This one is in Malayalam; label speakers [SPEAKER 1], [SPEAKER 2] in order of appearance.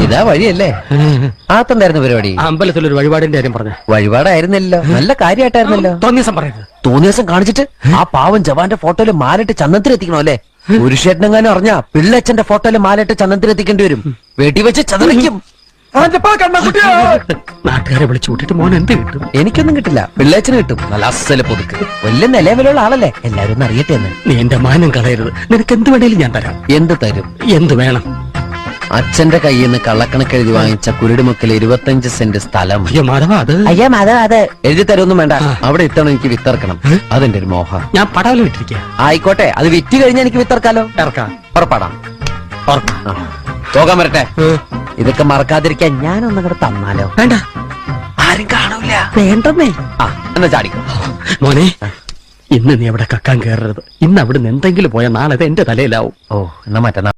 [SPEAKER 1] ഇതാ വഴിയല്ലേ? ആത്തണ്ടായിരുന്നു പരിപാടി.
[SPEAKER 2] അമ്പലത്തിലൊരു വഴിപാടിന്റെ കാര്യം പറഞ്ഞു.
[SPEAKER 1] വഴിപാടായിരുന്നല്ലോ, നല്ല കാര്യമായിട്ടായിരുന്നല്ലോ.
[SPEAKER 2] തോന്നിയസം പറയരുത്.
[SPEAKER 1] തോന്നിയസം കാണിച്ചിട്ട് ആ പാവം ജവാന്റെ ഫോട്ടോയില് മാലിട്ട് ചന്ദനത്തിലെത്തിക്കണോ അല്ലേ? പുരുഷേട്ടനെങ്ങാനും അറിഞ്ഞാ പിള്ളച്ചന്റെ ഫോട്ടോയില് മാലിട്ട് ചന്ദനത്തിലെത്തിക്കേണ്ടി വരും. വെടിവെച്ച് ചതറിക്കും.
[SPEAKER 2] നാട്ടുകാരെ വിളിച്ചു കൂട്ടിട്ട് മോൻ എന്ത് കിട്ടും?
[SPEAKER 1] എനിക്കൊന്നും കിട്ടില്ല, പിള്ളേച്ചന് കിട്ടും. നല്ല അസല് പൊതുക്ക്, വലിയ നിലവിലുള്ള ആളല്ലേ, എല്ലാരും ഒന്ന് അറിയട്ടെ എന്ന്.
[SPEAKER 2] നീ എന്റെ മാനം കളയരുത്. നിനക്ക് എന്ത് വേണേലും ഞാൻ തരാം.
[SPEAKER 1] എന്ത് തരും?
[SPEAKER 2] എന്ത് വേണം?
[SPEAKER 1] അച്ഛന്റെ കയ്യിൽ നിന്ന് കള്ളക്കണക്കെഴുതി വാങ്ങിച്ച കുരുടിമുക്കിൽ 25 സെന്റ് സ്ഥലം.
[SPEAKER 2] അയ്യോ മാധവ, അത്
[SPEAKER 1] അതെ എഴുതി തരുമൊന്നും വേണ്ട. അവിടെ ഇത്തവണ എനിക്ക് വിത്തിറക്കണം, അതെന്റെ ഒരു മോഹം.
[SPEAKER 2] ഞാൻ പടവലം ഇട്ടിരിക്കുക.
[SPEAKER 1] ആയിക്കോട്ടെ, അത് വിറ്റ് കഴിഞ്ഞാൽ എനിക്ക് വിത്തിറക്കാലോ.
[SPEAKER 2] ഇറക്കാം.
[SPEAKER 1] പുറപ്പാടാം. പോകാൻ വരട്ടെ. ഇതൊക്കെ മറക്കാതിരിക്കാൻ ഞാനൊന്നും കൂടെ തന്നാലോ?
[SPEAKER 2] വേണ്ട,
[SPEAKER 1] ആരും കാണൂല.
[SPEAKER 2] വേണ്ടെന്നേ.
[SPEAKER 1] എന്നാ ചാടിക്കോ
[SPEAKER 2] മോനെ. ഇന്ന് നീ അവിടെ കക്കാൻ കയറരുത്. ഇന്ന് അവിടുന്ന് എന്തെങ്കിലും പോയാൽ നാളെ എന്റെ തലയിലാവും.
[SPEAKER 1] ഓ, എന്നാ മറ്റന്നാ